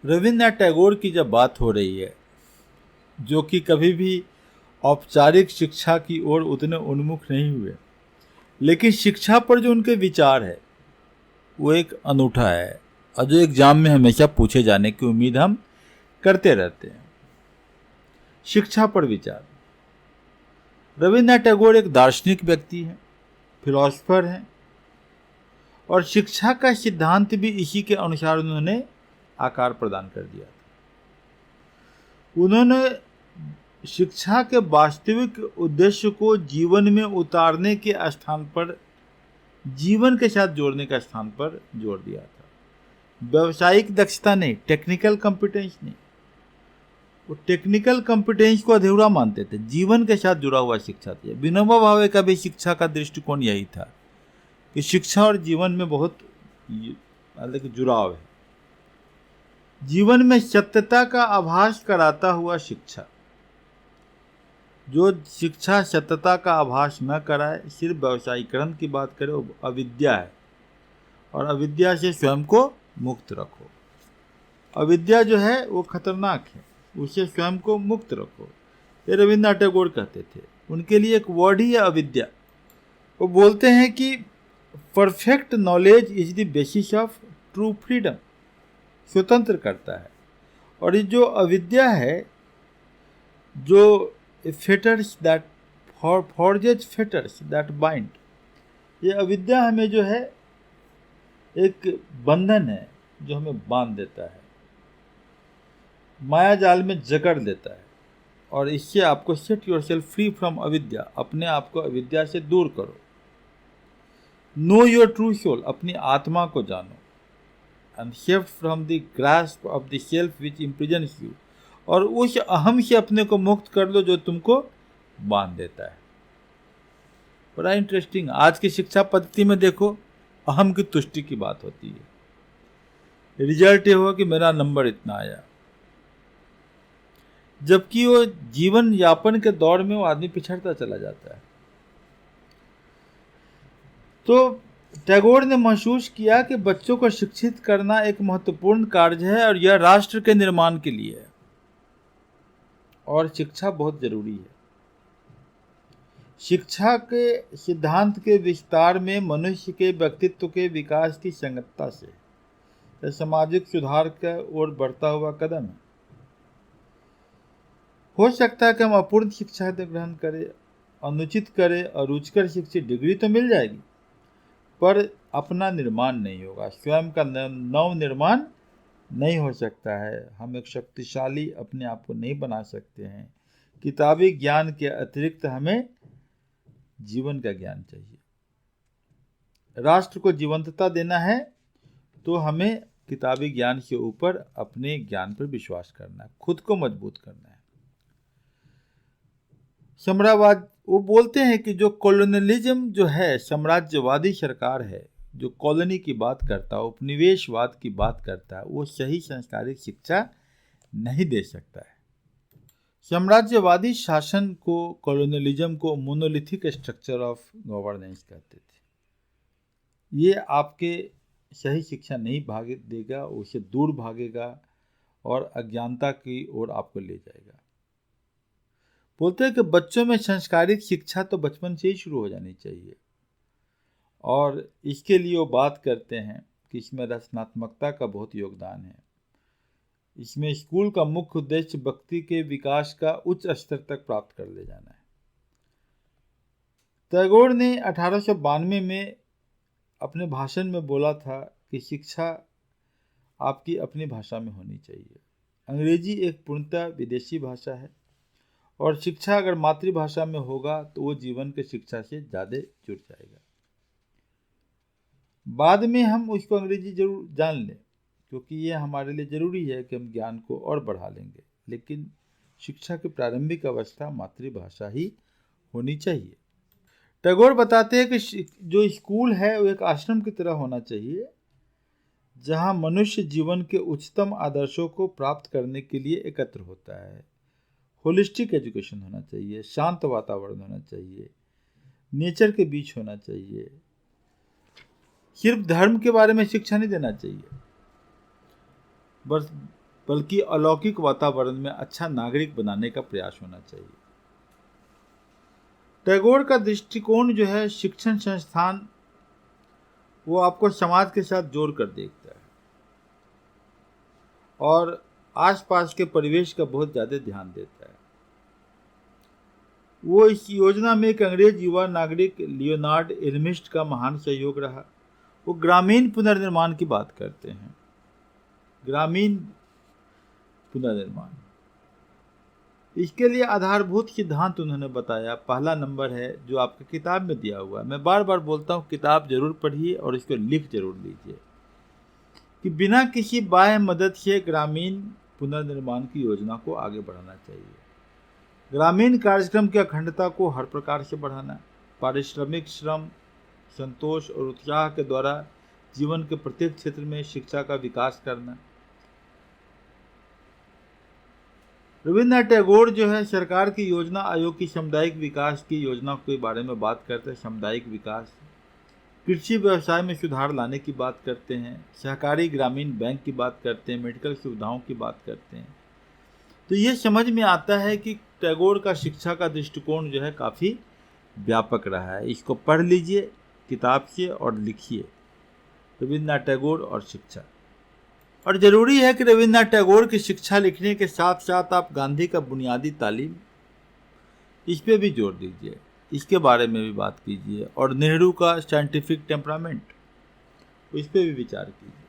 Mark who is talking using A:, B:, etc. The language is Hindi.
A: रविन्द्रनाथ टैगोर की जब बात हो रही है, जो कि कभी भी औपचारिक शिक्षा की ओर उतने उन्मुख नहीं हुए, लेकिन शिक्षा पर जो उनके विचार है वो एक अनूठा है और जो एग्जाम में हमेशा पूछे जाने की उम्मीद हम करते रहते हैं। शिक्षा पर विचार। रविन्द्रनाथ टैगोर एक दार्शनिक व्यक्ति हैं, फिलोसफर हैं और शिक्षा का सिद्धांत भी इसी के अनुसार उन्होंने आकार प्रदान कर दिया था। उन्होंने शिक्षा के वास्तविक उद्देश्य को जीवन में उतारने के स्थान पर, जीवन के साथ जोड़ने का स्थान पर जोर दिया था। व्यावसायिक दक्षता नहीं, टेक्निकल कॉम्पिटेंस नहीं, वो टेक्निकल कॉम्पिटेंस को अधूरा मानते थे, जीवन के साथ जुड़ा हुआ शिक्षा थी। विनोबा भावे का भी शिक्षा का दृष्टिकोण यही था कि शिक्षा और जीवन में बहुत जुड़ाव है। जीवन में सत्यता का आभास कराता हुआ शिक्षा, जो शिक्षा सत्यता का आभास न कराए, सिर्फ व्यवसायीकरण की बात करे, वो अविद्या है। और अविद्या से स्वयं को मुक्त रखो। अविद्या जो है वो खतरनाक है, उससे स्वयं को मुक्त रखो, ये रविन्द्रनाथ टैगोर कहते थे। उनके लिए एक वर्ड ही है अविद्या। वो बोलते हैं कि perfect knowledge is the basis of true freedom, स्वतंत्र करता है। और ये जो अविद्या है, जो fetters that forges fetters that bind, ये अविद्या हमें जो है एक बंधन है जो हमें बांध देता है, माया जाल में जकड़ देता है। और इससे आपको सेट योरसेल्फ फ्री फ्रॉम अविद्या, अपने आप को अविद्या से दूर करो। नो योर ट्रू सोल, अपनी आत्मा को जानो। And shift from the grasp of the self which imprisons you, और उस अहम से अपने को मुक्त कर लो जो तुमको बांध देता है। बड़ा इंटरेस्टिंग। आज की शिक्षा पद्धति में देखो, अहम की तुष्टि की बात होती है। रिजल्ट ये हुआ कि मेरा नंबर इतना आया, जबकि वो जीवन यापन के दौर में वो आदमी पिछड़ता चला जाता है। तो टैगोर ने महसूस किया कि बच्चों को शिक्षित करना एक महत्वपूर्ण कार्य है और यह राष्ट्र के निर्माण के लिए है, और शिक्षा बहुत जरूरी है। शिक्षा के सिद्धांत के विस्तार में मनुष्य के व्यक्तित्व के विकास की संगतता से यह सामाजिक सुधार की ओर बढ़ता हुआ कदम है। हो सकता है कि हम अपूर्ण शिक्षा ग्रहण करें, अनुचित करें, और रुचिकर शिक्षित डिग्री तो मिल जाएगी, पर अपना निर्माण नहीं होगा, स्वयं का नव निर्माण नहीं हो सकता है। हम एक शक्तिशाली अपने आप को नहीं बना सकते हैं। किताबी ज्ञान के अतिरिक्त हमें जीवन का ज्ञान चाहिए। राष्ट्र को जीवंतता देना है तो हमें किताबी ज्ञान के ऊपर अपने ज्ञान पर विश्वास करना है, खुद को मजबूत करना है। साम्राज्यवाद, वो बोलते हैं कि जो कॉलोनियलिज्म जो है, साम्राज्यवादी सरकार है, जो कॉलोनी की बात करता है, उपनिवेशवाद की बात करता है, वो सही संस्कारिक शिक्षा नहीं दे सकता है। साम्राज्यवादी शासन को, कॉलोनियलिज्म को मोनोलिथिक स्ट्रक्चर ऑफ गवर्नेंस कहते थे। ये आपके सही शिक्षा नहीं भाग देगा, उसे दूर भागेगा और अज्ञानता की ओर आपको ले जाएगा। बोलते हैं कि बच्चों में संस्कारिक शिक्षा तो बचपन से ही शुरू हो जानी चाहिए, और इसके लिए वो बात करते हैं कि इसमें रचनात्मकता का बहुत योगदान है। इसमें स्कूल का मुख्य उद्देश्य व्यक्ति के विकास का उच्च स्तर तक प्राप्त कर ले जाना है। टैगोर ने 1892 में अपने भाषण में बोला था कि शिक्षा आपकी अपनी भाषा में होनी चाहिए। अंग्रेजी एक पूर्णतः विदेशी भाषा है, और शिक्षा अगर मातृभाषा में होगा तो वो जीवन के शिक्षा से ज़्यादा जुड़ जाएगा। बाद में हम उसको अंग्रेजी जरूर जान लें, क्योंकि ये हमारे लिए ज़रूरी है कि हम ज्ञान को और बढ़ा लेंगे, लेकिन शिक्षा की प्रारंभिक अवस्था मातृभाषा ही होनी चाहिए। टैगोर बताते हैं कि जो स्कूल है वो एक आश्रम की तरह होना चाहिए, जहाँ मनुष्य जीवन के उच्चतम आदर्शों को प्राप्त करने के लिए एकत्र होता है। होलिस्टिक एजुकेशन होना चाहिए, शांत वातावरण होना चाहिए, नेचर के बीच होना चाहिए। सिर्फ धर्म के बारे में शिक्षा नहीं देना चाहिए, बस बल्कि अलौकिक वातावरण में अच्छा नागरिक बनाने का प्रयास होना चाहिए। टैगोर का दृष्टिकोण जो है शिक्षण संस्थान, वो आपको समाज के साथ जोड़ कर देखता है और आसपास के परिवेश का बहुत ज़्यादा ध्यान देता है। वो इस योजना में एक अंग्रेज युवा नागरिक लियोनार्ड एल्मिस्ट का महान सहयोग रहा। वो ग्रामीण पुनर्निर्माण की बात करते हैं, ग्रामीण पुनर्निर्माण। इसके लिए आधारभूत सिद्धांत उन्होंने बताया। पहला नंबर है जो आपकी किताब में दिया हुआ है। मैं बार बार बोलता हूँ किताब जरूर पढ़िए और इसको लिख जरूर लीजिए कि बिना किसी बाह्य मदद से ग्रामीण पुनर्निर्माण की योजना को आगे बढ़ाना चाहिए। ग्रामीण कार्यक्रम की अखंडता को हर प्रकार से बढ़ाना, पारिश्रमिक श्रम, संतोष और उत्साह के द्वारा जीवन के प्रत्येक क्षेत्र में शिक्षा का विकास करना। रविन्द्रनाथ टैगोर जो है सरकार की योजना आयोग की सामुदायिक विकास की योजना के बारे में बात करते हैं। सामुदायिक विकास, कृषि व्यवसाय में सुधार लाने की बात करते हैं, सहकारी ग्रामीण बैंक की बात करते हैं, मेडिकल सुविधाओं की बात करते हैं। तो ये समझ में आता है कि टैगोर का शिक्षा का दृष्टिकोण जो है काफ़ी व्यापक रहा है। इसको पढ़ लीजिए किताब से और लिखिए, रविन्द्रनाथ टैगोर और शिक्षा। और ज़रूरी है कि रविन्द्रनाथ टैगोर की शिक्षा लिखने के साथ साथ आप गांधी का बुनियादी तालीम, इस पे भी जोर दीजिए, इसके बारे में भी बात कीजिए। और नेहरू का साइंटिफिक टेम्परामेंट, इस पे भी विचार कीजिए।